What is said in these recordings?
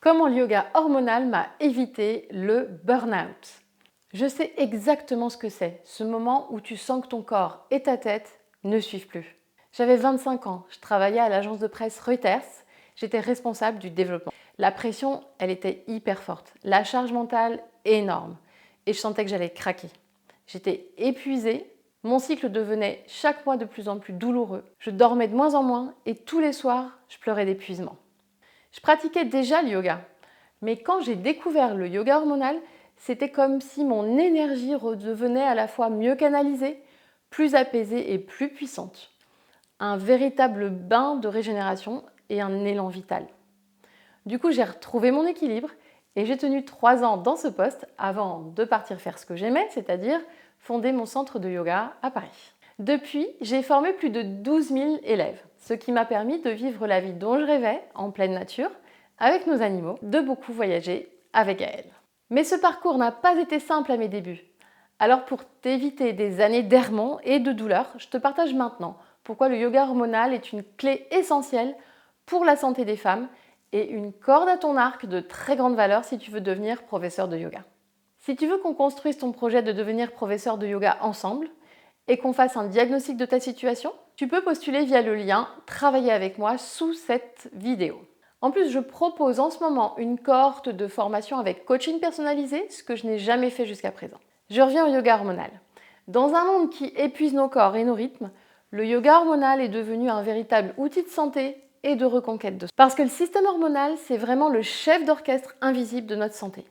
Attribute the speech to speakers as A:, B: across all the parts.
A: Comment le yoga hormonal m'a évité le burn-out. Je sais exactement ce que c'est, ce moment où tu sens que ton corps et ta tête ne suivent plus. J'avais 25 ans, je travaillais à l'agence de presse Reuters, j'étais responsable du développement. La pression, elle était hyper forte, la charge mentale énorme et je sentais que j'allais craquer. J'étais épuisée, mon cycle devenait chaque mois de plus en plus douloureux, je dormais de moins en moins et tous les soirs, je pleurais d'épuisement. Je pratiquais déjà le yoga, mais quand j'ai découvert le yoga hormonal, c'était comme si mon énergie redevenait à la fois mieux canalisée, plus apaisée et plus puissante. Un véritable bain de régénération et un élan vital. Du coup, j'ai retrouvé mon équilibre et j'ai tenu 3 ans dans ce poste avant de partir faire ce que j'aimais, c'est-à-dire fonder mon centre de yoga à Paris. Depuis, j'ai formé plus de 12 000 élèves, ce qui m'a permis de vivre la vie dont je rêvais, en pleine nature, avec nos animaux, de beaucoup voyager avec Gaëlle. Mais ce parcours n'a pas été simple à mes débuts. Alors pour t'éviter des années d'errement et de douleur, je te partage maintenant pourquoi le yoga hormonal est une clé essentielle pour la santé des femmes et une corde à ton arc de très grande valeur si tu veux devenir professeur de yoga. Si tu veux qu'on construise ton projet de devenir professeur de yoga ensemble et qu'on fasse un diagnostic de ta situation, tu peux postuler via le lien « Travailler avec moi » sous cette vidéo. En plus, je propose en ce moment une cohorte de formation avec coaching personnalisé, ce que je n'ai jamais fait jusqu'à présent. Je reviens au yoga hormonal. Dans un monde qui épuise nos corps et nos rythmes, le yoga hormonal est devenu un véritable outil de santé et de reconquête de soi. Parce que le système hormonal, c'est vraiment le chef d'orchestre invisible de notre santé.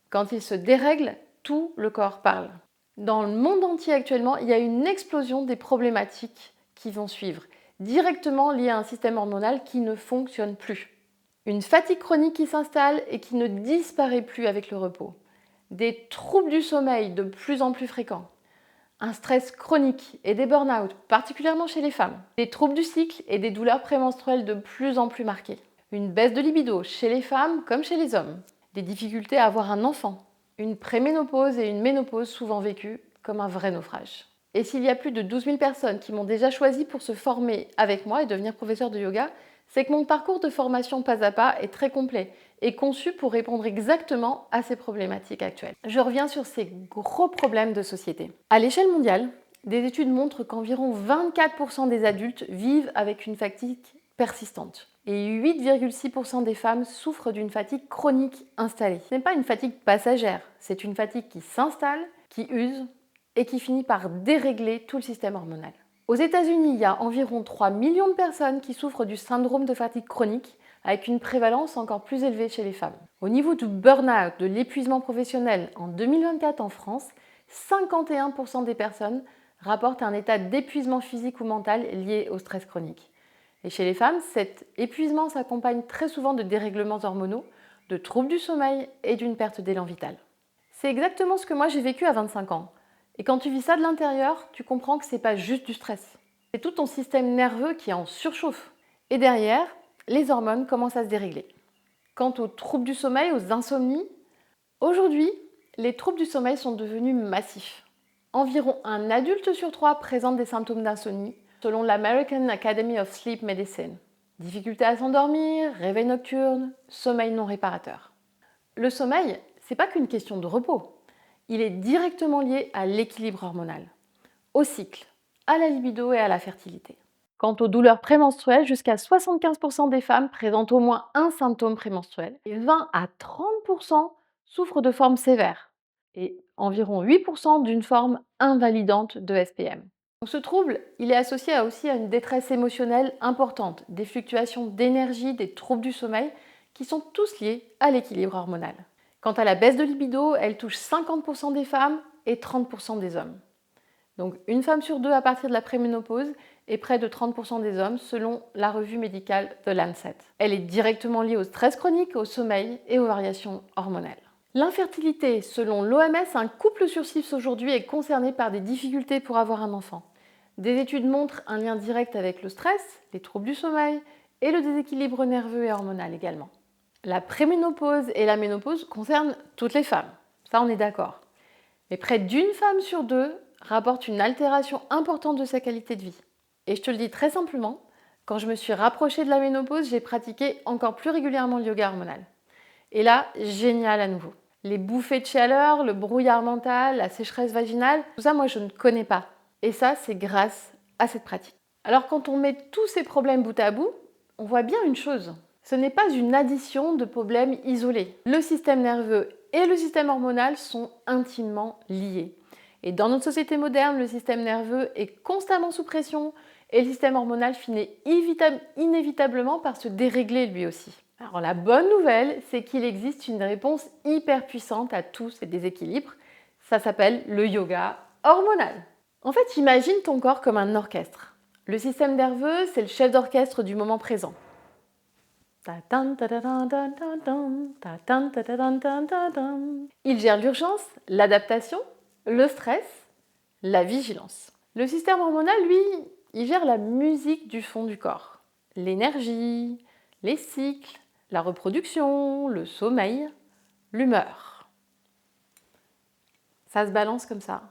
A: Quand il se dérègle, tout le corps parle. Dans le monde entier actuellement, il y a une explosion des problématiques qui vont suivre, directement liées à un système hormonal qui ne fonctionne plus. Une fatigue chronique qui s'installe et qui ne disparaît plus avec le repos. Des troubles du sommeil de plus en plus fréquents. Un stress chronique et des burn-out, particulièrement chez les femmes. Des troubles du cycle et des douleurs prémenstruelles de plus en plus marquées. Une baisse de libido chez les femmes comme chez les hommes. Des difficultés à avoir un enfant. Une préménopause et une ménopause souvent vécues comme un vrai naufrage. Et s'il y a plus de 12 000 personnes qui m'ont déjà choisi pour se former avec moi et devenir professeur de yoga, c'est que mon parcours de formation pas à pas est très complet et conçu pour répondre exactement à ces problématiques actuelles. Je reviens sur ces gros problèmes de société. À l'échelle mondiale, des études montrent qu'environ 24% des adultes vivent avec une fatigue persistante et 8,6% des femmes souffrent d'une fatigue chronique installée. Ce n'est pas une fatigue passagère, c'est une fatigue qui s'installe, qui use et qui finit par dérégler tout le système hormonal. Aux États-Unis, il y a environ 3 millions de personnes qui souffrent du syndrome de fatigue chronique, avec une prévalence encore plus élevée chez les femmes. Au niveau du burn-out, de l'épuisement professionnel, en 2024 en France, 51% des personnes rapportent un état d'épuisement physique ou mental lié au stress chronique. Et chez les femmes, cet épuisement s'accompagne très souvent de dérèglements hormonaux, de troubles du sommeil et d'une perte d'élan vital. C'est exactement ce que moi j'ai vécu à 25 ans. Et quand tu vis ça de l'intérieur, tu comprends que ce n'est pas juste du stress. C'est tout ton système nerveux qui est en surchauffe. Et derrière, les hormones commencent à se dérégler. Quant aux troubles du sommeil, aux insomnies, aujourd'hui, les troubles du sommeil sont devenus massifs. Environ un adulte sur 3 présente des symptômes d'insomnie, selon l'American Academy of Sleep Medicine. Difficulté à s'endormir, réveil nocturne, sommeil non réparateur. Le sommeil, c'est pas qu'une question de repos. Il est directement lié à l'équilibre hormonal, au cycle, à la libido et à la fertilité. Quant aux douleurs prémenstruelles, jusqu'à 75% des femmes présentent au moins un symptôme prémenstruel et 20 à 30% souffrent de formes sévères et environ 8% d'une forme invalidante de SPM. Donc ce trouble, il est associé aussi à une détresse émotionnelle importante, des fluctuations d'énergie, des troubles du sommeil qui sont tous liés à l'équilibre hormonal. Quant à la baisse de libido, elle touche 50% des femmes et 30% des hommes. Donc une femme sur deux à partir de la préménopause et près de 30% des hommes selon la revue médicale The Lancet. Elle est directement liée au stress chronique, au sommeil et aux variations hormonales. L'infertilité, selon l'OMS, un couple sur 6 aujourd'hui est concerné par des difficultés pour avoir un enfant. Des études montrent un lien direct avec le stress, les troubles du sommeil et le déséquilibre nerveux et hormonal également. La préménopause et la ménopause concernent toutes les femmes, ça on est d'accord. Mais près d'une femme sur deux rapporte une altération importante de sa qualité de vie. Et je te le dis très simplement, quand je me suis rapprochée de la ménopause, j'ai pratiqué encore plus régulièrement le yoga hormonal. Et là, génial à nouveau. Les bouffées de chaleur, le brouillard mental, la sécheresse vaginale, tout ça, moi, je ne connais pas. Et ça, c'est grâce à cette pratique. Alors, quand on met tous ces problèmes bout à bout, on voit bien une chose. Ce n'est pas une addition de problèmes isolés. Le système nerveux et le système hormonal sont intimement liés. Et dans notre société moderne, le système nerveux est constamment sous pression et le système hormonal finit inévitablement par se dérégler lui aussi. Alors la bonne nouvelle, c'est qu'il existe une réponse hyper puissante à tous ces déséquilibres. Ça s'appelle le yoga hormonal. En fait, imagine ton corps comme un orchestre. Le système nerveux, c'est le chef d'orchestre du moment présent. Il gère l'urgence, l'adaptation, le stress, la vigilance. Le système hormonal, lui, il gère la musique du fond du corps. L'énergie, les cycles, la reproduction, le sommeil, l'humeur. Ça se balance comme ça,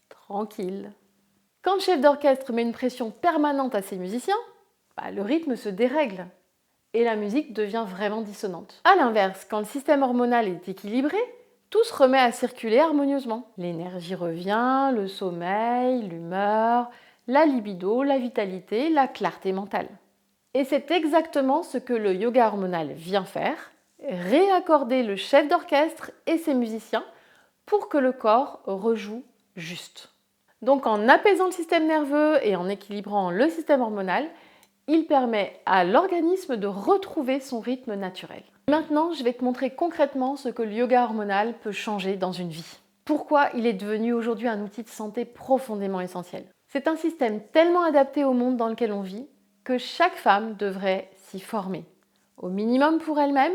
A: tranquille. Quand le chef d'orchestre met une pression permanente à ses musiciens, le rythme se dérègle et la musique devient vraiment dissonante. A l'inverse, quand le système hormonal est équilibré, tout se remet à circuler harmonieusement. L'énergie revient, le sommeil, l'humeur, la libido, la vitalité, la clarté mentale. Et c'est exactement ce que le yoga hormonal vient faire, réaccorder le chef d'orchestre et ses musiciens pour que le corps rejoue juste. Donc en apaisant le système nerveux et en équilibrant le système hormonal, il permet à l'organisme de retrouver son rythme naturel. Maintenant, je vais te montrer concrètement ce que le yoga hormonal peut changer dans une vie. Pourquoi il est devenu aujourd'hui un outil de santé profondément essentiel. C'est un système tellement adapté au monde dans lequel on vit que chaque femme devrait s'y former, au minimum pour elle-même,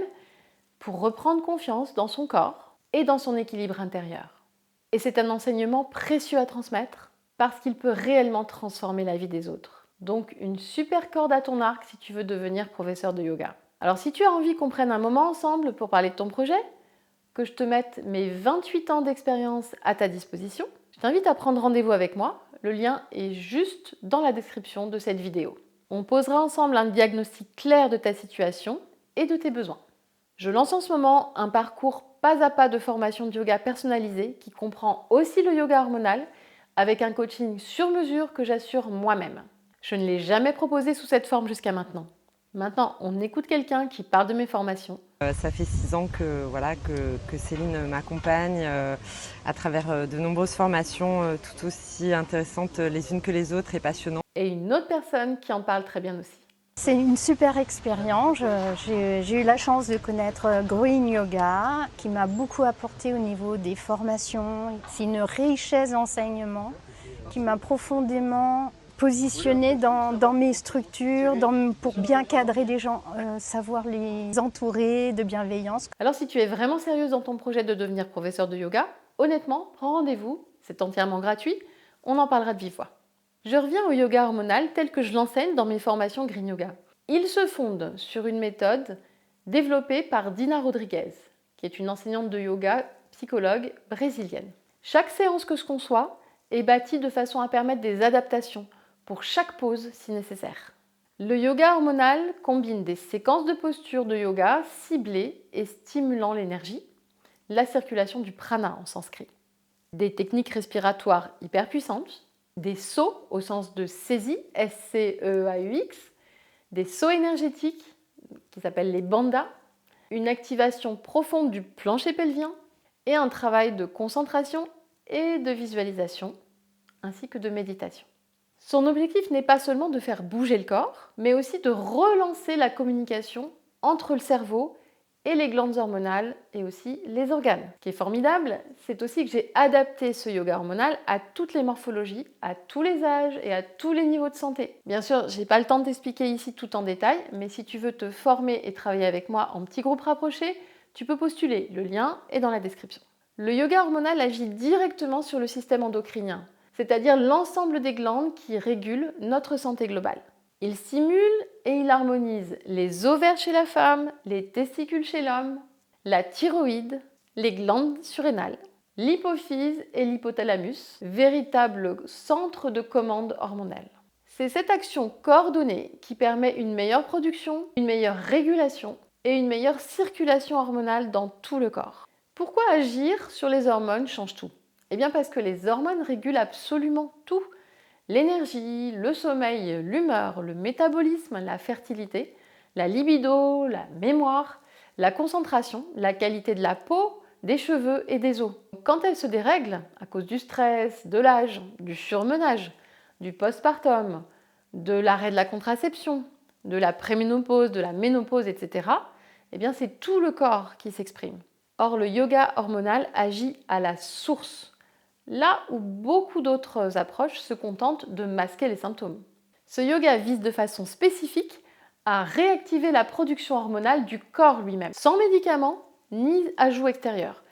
A: pour reprendre confiance dans son corps et dans son équilibre intérieur. Et c'est un enseignement précieux à transmettre parce qu'il peut réellement transformer la vie des autres. Donc une super corde à ton arc si tu veux devenir professeur de yoga. Alors si tu as envie qu'on prenne un moment ensemble pour parler de ton projet, que je te mette mes 28 ans d'expérience à ta disposition, je t'invite à prendre rendez-vous avec moi. Le lien est juste dans la description de cette vidéo. On posera ensemble un diagnostic clair de ta situation et de tes besoins. Je lance en ce moment un parcours pas à pas de formation de yoga personnalisé qui comprend aussi le yoga hormonal avec un coaching sur mesure que j'assure moi-même. Je ne l'ai jamais proposé sous cette forme jusqu'à maintenant. Maintenant, on écoute quelqu'un qui parle de mes formations.
B: Ça fait 6 ans que Céline m'accompagne à travers de nombreuses formations tout aussi intéressantes les unes que les autres et passionnantes.
A: Et une autre personne qui en parle très bien aussi.
C: C'est une super expérience. J'ai eu la chance de connaître Growing Yoga qui m'a beaucoup apporté au niveau des formations. C'est une richesse d'enseignement qui m'a profondément positionnée dans mes structures, pour bien cadrer les gens, savoir les entourer de bienveillance.
A: Alors si tu es vraiment sérieuse dans ton projet de devenir professeur de yoga, honnêtement, prends rendez-vous, c'est entièrement gratuit, on en parlera de vive voix. Je reviens au yoga hormonal tel que je l'enseigne dans mes formations Green Yoga. Il se fonde sur une méthode développée par Dina Rodriguez, qui est une enseignante de yoga, psychologue brésilienne. Chaque séance que je conçois est bâtie de façon à permettre des adaptations pour chaque pose si nécessaire. Le yoga hormonal combine des séquences de postures de yoga ciblées et stimulant l'énergie, la circulation du prana en sanskrit, des techniques respiratoires hyper puissantes, des sauts au sens de saisie, S-C-E-A-U-X, des sauts énergétiques qui s'appellent les bandhas, une activation profonde du plancher pelvien et un travail de concentration et de visualisation, ainsi que de méditation. Son objectif n'est pas seulement de faire bouger le corps, mais aussi de relancer la communication entre le cerveau et les glandes hormonales et aussi les organes. Ce qui est formidable, c'est aussi que j'ai adapté ce yoga hormonal à toutes les morphologies, à tous les âges et à tous les niveaux de santé. Bien sûr, je n'ai pas le temps de t'expliquer ici tout en détail, mais si tu veux te former et travailler avec moi en petits groupes rapprochés, tu peux postuler, le lien est dans la description. Le yoga hormonal agit directement sur le système endocrinien, c'est-à-dire l'ensemble des glandes qui régulent notre santé globale. Il stimule et il harmonise les ovaires chez la femme, les testicules chez l'homme, la thyroïde, les glandes surrénales, l'hypophyse et l'hypothalamus, véritables centres de commande hormonale. C'est cette action coordonnée qui permet une meilleure production, une meilleure régulation et une meilleure circulation hormonale dans tout le corps. Pourquoi agir sur les hormones change tout? Eh bien parce que les hormones régulent absolument tout. L'énergie, le sommeil, l'humeur, le métabolisme, la fertilité, la libido, la mémoire, la concentration, la qualité de la peau, des cheveux et des os. Quand elles se dérèglent, à cause du stress, de l'âge, du surmenage, du postpartum, de l'arrêt de la contraception, de la préménopause, de la ménopause, etc., eh bien c'est tout le corps qui s'exprime. Or, le yoga hormonal agit à la source, là où beaucoup d'autres approches se contentent de masquer les symptômes. Ce yoga vise de façon spécifique à réactiver la production hormonale du corps lui-même, sans médicaments ni ajout extérieur.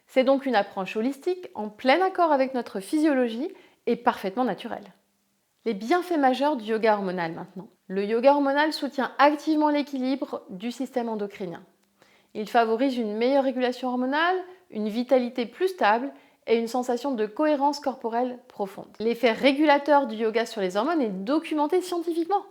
A: C'est donc une approche holistique en plein accord avec notre physiologie et parfaitement naturelle. Les bienfaits majeurs du yoga hormonal maintenant. Le yoga hormonal soutient activement l'équilibre du système endocrinien. Il favorise une meilleure régulation hormonale, une vitalité plus stable et une sensation de cohérence corporelle profonde. L'effet régulateur du yoga sur les hormones est documenté scientifiquement,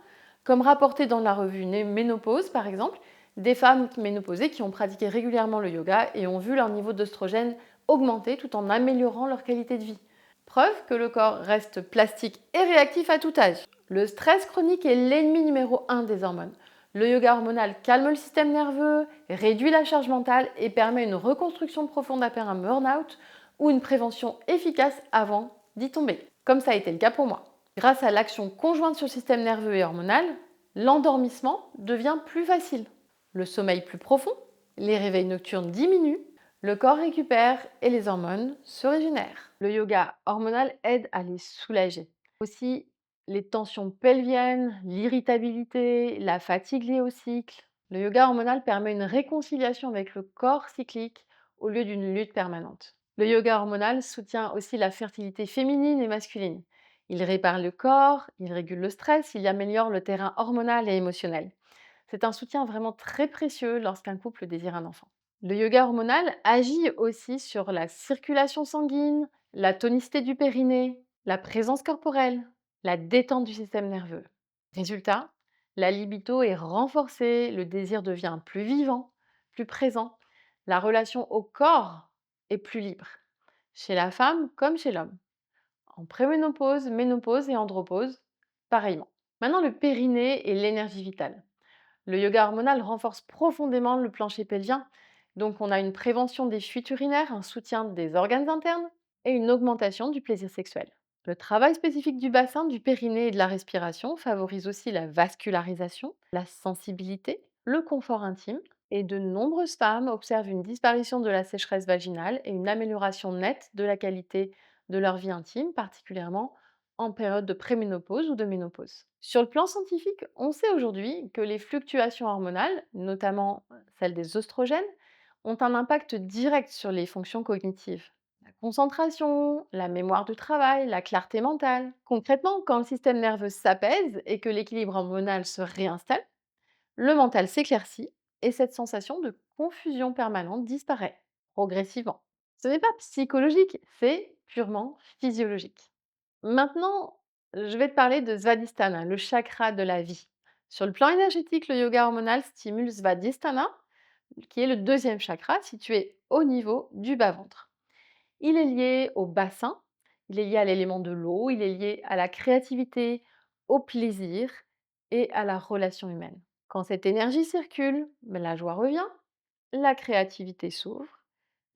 A: comme rapporté dans la revue Ménopause par exemple, des femmes ménopausées qui ont pratiqué régulièrement le yoga et ont vu leur niveau d'œstrogène augmenter tout en améliorant leur qualité de vie. Preuve que le corps reste plastique et réactif à tout âge. Le stress chronique est l'ennemi numéro 1 des hormones. Le yoga hormonal calme le système nerveux, réduit la charge mentale et permet une reconstruction profonde après un burn-out ou une prévention efficace avant d'y tomber, comme ça a été le cas pour moi. Grâce à l'action conjointe sur le système nerveux et hormonal, l'endormissement devient plus facile, le sommeil plus profond, les réveils nocturnes diminuent, le corps récupère et les hormones se régénèrent. Le yoga hormonal aide à les soulager. Aussi, les tensions pelviennes, l'irritabilité, la fatigue liée au cycle. Le yoga hormonal permet une réconciliation avec le corps cyclique au lieu d'une lutte permanente. Le yoga hormonal soutient aussi la fertilité féminine et masculine. Il répare le corps, il régule le stress, il améliore le terrain hormonal et émotionnel. C'est un soutien vraiment très précieux lorsqu'un couple désire un enfant. Le yoga hormonal agit aussi sur la circulation sanguine, la tonicité du périnée, la présence corporelle, la détente du système nerveux. Résultat, la libido est renforcée, le désir devient plus vivant, plus présent, la relation au corps est plus libre, chez la femme comme chez l'homme. En préménopause, ménopause et andropause, pareillement. Maintenant, le périnée et l'énergie vitale. Le yoga hormonal renforce profondément le plancher pelvien, donc on a une prévention des fuites urinaires, un soutien des organes internes et une augmentation du plaisir sexuel. Le travail spécifique du bassin, du périnée et de la respiration favorise aussi la vascularisation, la sensibilité, le confort intime, et de nombreuses femmes observent une disparition de la sécheresse vaginale et une amélioration nette de la qualité de leur vie intime, particulièrement en période de préménopause ou de ménopause. Sur le plan scientifique, on sait aujourd'hui que les fluctuations hormonales, notamment celles des oestrogènes, ont un impact direct sur les fonctions cognitives. La concentration, la mémoire du travail, la clarté mentale. Concrètement, quand le système nerveux s'apaise et que l'équilibre hormonal se réinstalle, le mental s'éclaircit et cette sensation de confusion permanente disparaît progressivement. Ce n'est pas psychologique, c'est purement physiologique. Maintenant, je vais te parler de Svadhisthana, le chakra de la vie. Sur le plan énergétique, le yoga hormonal stimule Svadhisthana, qui est le deuxième chakra situé au niveau du bas-ventre. Il est lié au bassin, il est lié à l'élément de l'eau, il est lié à la créativité, au plaisir et à la relation humaine. Quand cette énergie circule, la joie revient, la créativité s'ouvre,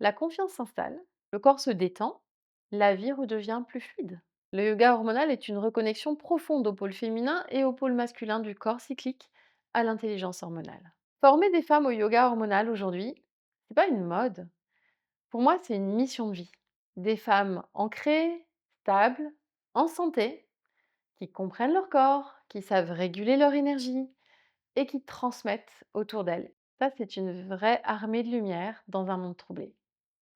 A: la confiance s'installe, le corps se détend, la vie redevient plus fluide. Le yoga hormonal est une reconnexion profonde au pôle féminin et au pôle masculin du corps cyclique à l'intelligence hormonale. Former des femmes au yoga hormonal aujourd'hui, c'est pas une mode. Pour moi, c'est une mission de vie. Des femmes ancrées, stables, en santé, qui comprennent leur corps, qui savent réguler leur énergie et qui transmettent autour d'elles. Ça, c'est une vraie armée de lumière dans un monde troublé.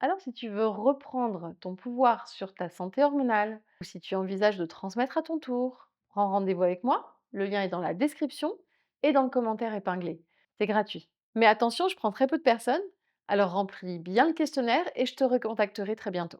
A: Alors, si tu veux reprendre ton pouvoir sur ta santé hormonale, ou si tu envisages de transmettre à ton tour, prends rendez-vous avec moi. Le lien est dans la description et dans le commentaire épinglé. C'est gratuit. Mais attention, je prends très peu de personnes, alors remplis bien le questionnaire et je te recontacterai très bientôt.